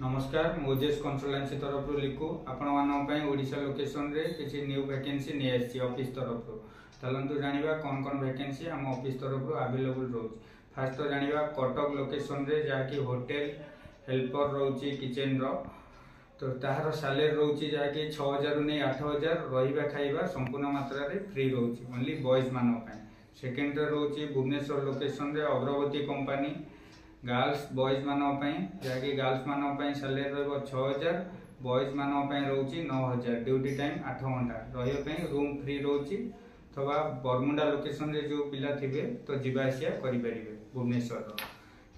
नमस्कार Moses consultancy तरफ लिखु आपण ओडिशा लोकेशन रे किसी न्यू वैकेंसी नहीं आसी ऑफिस तरफ चलतु जानिबा कौन कौन वैकेंसी आम ऑफिस तरफ अवेलेबल रोज। फास्ट तो जानिबा कटक लोकेशन रे जहाँकि होटेल हेल्पर रोची किचन रो तो तार सैलरी रोची जहाँकि 6000 रु नहीं 8000 रहिबा खाइबा संपूर्ण मात्रा रे फ्री रोची ओनली बॉयज मान पय। सेकेंड रे रोची भुवनेश्वर लोकेशन रे अग्रवती कंपनी गर्ल्स बॉयज मान जहाँकि गर्ल्स मान सैलरी रहा 6000 बॉयज मान रोची 9000 ड्यूटी टाइम 8 घंटा रही रूम फ्री रोची अथवा बरमुंडा लोकेशन रे जो पिला थिबे तो जीवासिया करें भुवनेश्वर।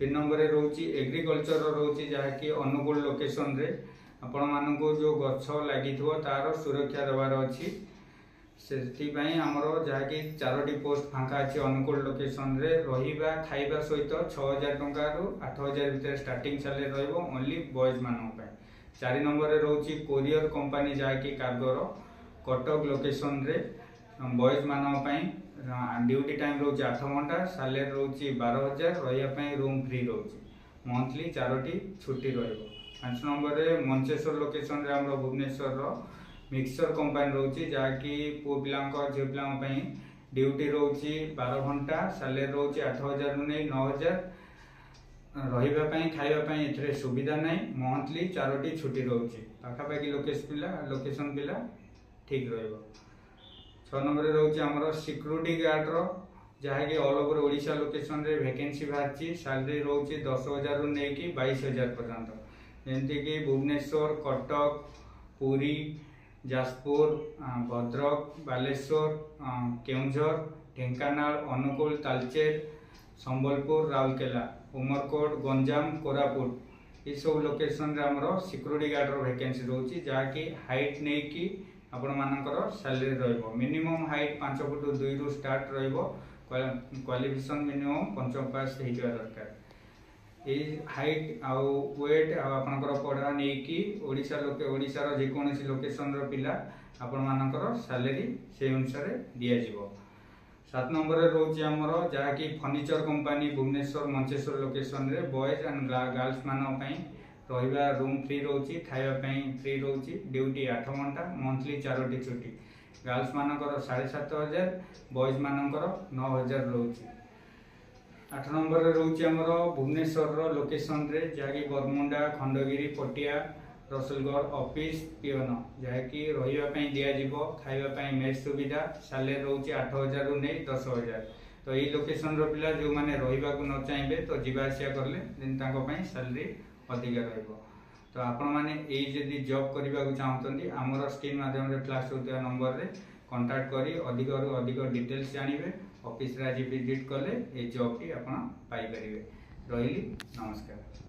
3 नंबर रोची एग्रीकल्चर रोची जहाँकि अनुगुल लोकेशन रे आपण मानक जो गछ लगी तार सुरक्षा देवार अच्छी से आमर जहाँकि 4टी पोस्ट फांका अच्छी अनुकूल लोकेशन रे रहिबा खाइबा सहित 6000 टंका रु 8000 भितर स्टार्टिंग सैलरी रहिबो ओनली बॉयज मान। 4 नंबर रोची कोरियर कंपनी जहाँकि कार्गोर कटक लोकेशन रे बॉयज मान ड्यूटी टाइम रोची 8 घंटा सैलरी रोची 12000 रही रूम फ्री रोची मंथली 4टी छुट्टी रहिबो। 5 नंबर मंचेश्वर लोकेशन रे हमरो भुवनेश्वर मिक्सचर कंपनी रोची जहाँकि पुओ पिला झील पिला ड्यूटी रोची 12 घंटा सैलरी रोची 8000 रु नहीं 9000 रही खावाई ए सुविधा नहीं मंथली 4टी छुट्टी रोची पाखापाखि लोकेशन पिला ठीक रहिबो। 6 नंबर रोची हमरो सिक्यूरिटी गार्ड रो जहाँकि ऑल ओवर ओडिशा लोकेशन रे वैकेंसी बाहरी सैलरी रोची 10000 रु नहीं 22000 पर्यंत जमती कि भुवनेश्वर कटक पुरी जाजपुर भद्रक बालेश्वर केउझर ढेंकानाल अनुकूल तालचेर संबलपुर राउरकेला उमरकोट गंजाम कोरापुट ये सब लोकेशन रे हमरो सिक्यूरिटी गार्ड रो वैकेंसी रोची जहाँकि हाइट नहीं कि आपण मानकर सैलरी रहिबो मिनिमम हाइट 5 फुट 2 रु स्टार्ट रहिबो क्वालिफिकेशन मिनिमम 5 पास हेइजा दरकार। ये हाइट आउ वेट आपनकर पढ़ा नहीं कि ओडिशार जेकोसी लोकेशन पिला आपण मानकर सैलरी से अनुसार दिया जिवो। 7 नंबर रोची हमरो जहाँकि furniture company Bhubaneswar Mancheswar location रे बॉयज एंड गर्ल्स मान रहिबा रूम फ्री रोची खाइबा फ्री रोची ड्यूटी 8 घंटा मंथली 4टी छुट्टी गर्ल्स मानकर 7500 बॉयज मानकर 9000 रोची। 8 नंबर रोची हमर भुवनेश्वर लोकेशन रे जहाँकि बरमुंडा खंडगिरी पटिया रसलगढ़ ऑफिस पियोन जहाँकि रही दिज्व खाइबा मेस सुविधा सैलरी रोची 8000 रु नहीं 10000 तो ये लोकेशन रो पिला जो माने रहिबा को न चाहिए तो जीवासिया करले दिन सैलरी अधिक रहिबो। तो आपण माने ए जदी जॉब करबा को चाहतंती हमर स्क्रीन माध्यम रे फ्लैश होता नंबर रे कांटेक्ट करी अधिक रु अधिक डिटेल्स जानिबे ऑफिस रे आज विजिट कले ए जॉब टी आपण पाई परिबे। रहिली नमस्कार।